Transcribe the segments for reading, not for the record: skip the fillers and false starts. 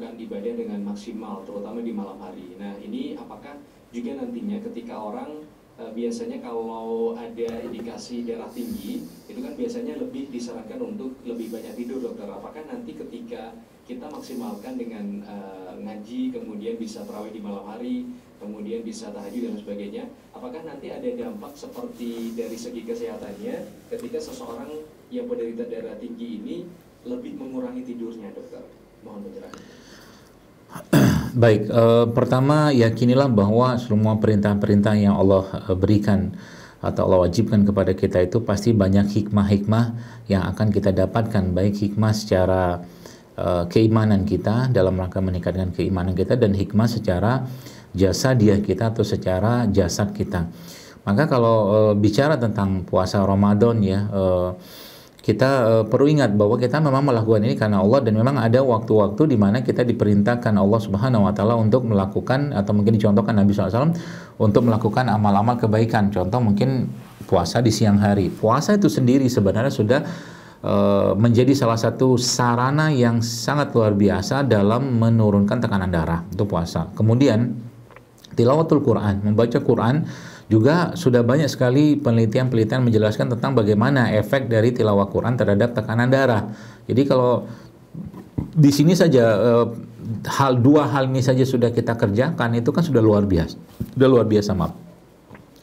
melakukan ibadah dengan maksimal, terutama di malam hari. Nah, ini apakah juga nantinya ketika orang biasanya kalau ada indikasi darah tinggi, itu kan biasanya lebih disarankan untuk lebih banyak tidur, dokter. Apakah nanti ketika kita maksimalkan dengan ngaji, kemudian bisa tarawih di malam hari, kemudian bisa tahajud dan sebagainya, apakah nanti ada dampak seperti dari segi kesehatannya ketika seseorang yang penderita darah tinggi ini lebih mengurangi tidurnya, dokter? Mohon pencerahan. Baik, pertama yakinilah bahwa semua perintah-perintah yang Allah berikan atau Allah wajibkan kepada kita itu pasti banyak hikmah-hikmah yang akan kita dapatkan, baik hikmah secara keimanan kita dalam rangka meningkatkan keimanan kita, dan hikmah secara jasadiah kita atau secara jasad kita. Maka kalau bicara tentang puasa Ramadan ya, kita perlu ingat bahwa kita memang melakukan ini karena Allah, dan memang ada waktu-waktu di mana kita diperintahkan Allah Subhanahu wa taala untuk melakukan, atau mungkin dicontohkan Nabi SAW untuk melakukan amal-amal kebaikan. Contoh mungkin puasa di siang hari. Puasa itu sendiri sebenarnya sudah menjadi salah satu sarana yang sangat luar biasa dalam menurunkan tekanan darah, itu puasa. Kemudian tilawatul Quran, membaca Quran, juga sudah banyak sekali penelitian-penelitian menjelaskan tentang bagaimana efek dari tilawah Quran terhadap tekanan darah. Jadi kalau di sini saja dua hal ini saja sudah kita kerjakan, itu kan sudah luar biasa, maaf.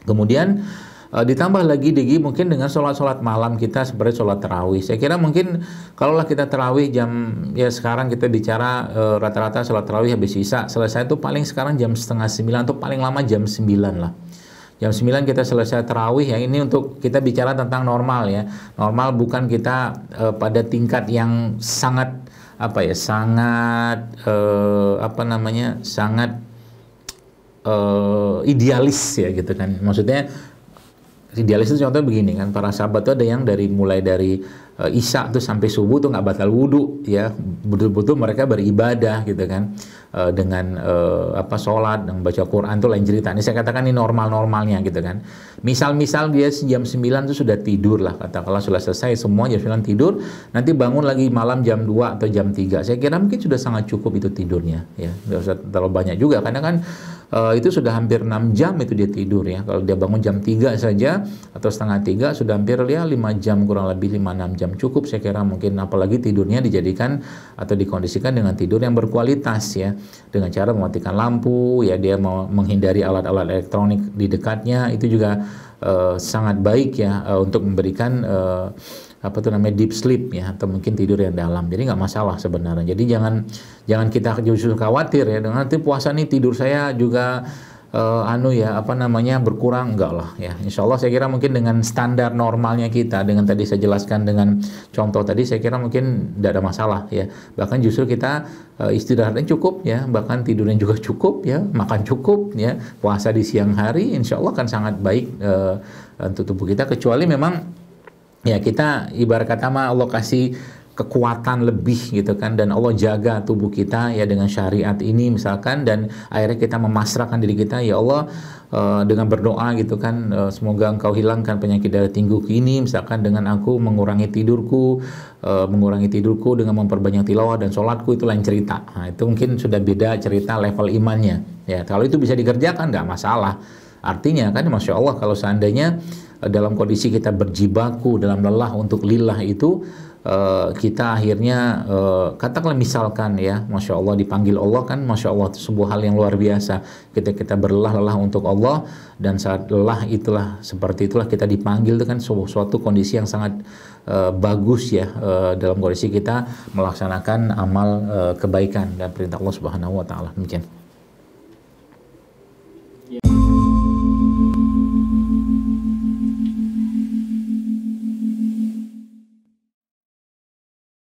Kemudian ditambah lagi mungkin dengan sholat malam kita seperti sholat tarawih. Saya kira mungkin kalaulah kita tarawih ya sekarang kita bicara rata-rata sholat tarawih habis isya selesai itu paling sekarang jam 8:30 atau paling lama jam 9 lah. Jam 9 kita selesai tarawih ya. Ini untuk kita bicara tentang normal ya. Normal bukan kita pada tingkat yang sangat idealis ya gitu kan. Maksudnya idealis itu contohnya begini kan, para sahabat itu ada yang mulai dari isya tuh sampai subuh tuh nggak batal wudhu ya, betul-betul mereka beribadah gitu kan, dengan sholat dan baca Quran tuh lain cerita. Ini saya katakan ini normalnya gitu kan. Misal dia jam 9 tuh sudah tidur lah, katakanlah sudah selesai semua jam 9 tidur, nanti bangun lagi malam jam 2 atau jam 3. Saya kira mungkin sudah sangat cukup itu tidurnya ya, nggak usah terlalu banyak juga karena kan itu sudah hampir 6 jam itu dia tidur ya. Kalau dia bangun jam 3 saja atau setengah 3 sudah hampir ya 5 jam, kurang lebih 5-6 jam cukup saya kira mungkin, apalagi tidurnya dijadikan atau dikondisikan dengan tidur yang berkualitas ya, dengan cara mematikan lampu ya, dia mau menghindari alat-alat elektronik di dekatnya, itu juga sangat baik ya untuk memberikan deep sleep ya, atau mungkin tidur yang dalam. Jadi nggak masalah sebenarnya. Jadi jangan kita justru khawatir ya dengan nanti puasa nih tidur saya juga berkurang, enggak lah ya. Insya Allah saya kira mungkin dengan standar normalnya kita, dengan tadi saya jelaskan dengan contoh tadi, saya kira mungkin tidak ada masalah ya. Bahkan justru kita istirahatnya cukup ya, bahkan tidurnya juga cukup ya, makan cukup ya, puasa di siang hari insya Allah kan sangat baik untuk tubuh kita. Kecuali memang ya kita ibarat kata Allah kasih kekuatan lebih gitu kan, dan Allah jaga tubuh kita ya dengan syariat ini misalkan, dan akhirnya kita memasrahkan diri kita, ya Allah dengan berdoa gitu kan, semoga Engkau hilangkan penyakit darah tinggiku ini misalkan dengan aku mengurangi tidurku dengan memperbanyak tilawah dan sholatku, itu lain cerita. Nah, itu mungkin sudah beda cerita level imannya ya. Kalau itu bisa dikerjakan nggak masalah. Artinya kan Masya Allah kalau seandainya dalam kondisi kita berjibaku dalam lelah untuk lillah itu, kita akhirnya katakanlah misalkan ya, Masya Allah dipanggil Allah kan, Masya Allah itu sebuah hal yang luar biasa. Kita berlelah untuk Allah, dan saat lelah seperti itulah kita dipanggil, itu kan suatu kondisi yang sangat bagus ya, dalam kondisi kita melaksanakan amal kebaikan dan perintah Allah Subhanahu wa taala. Demikian.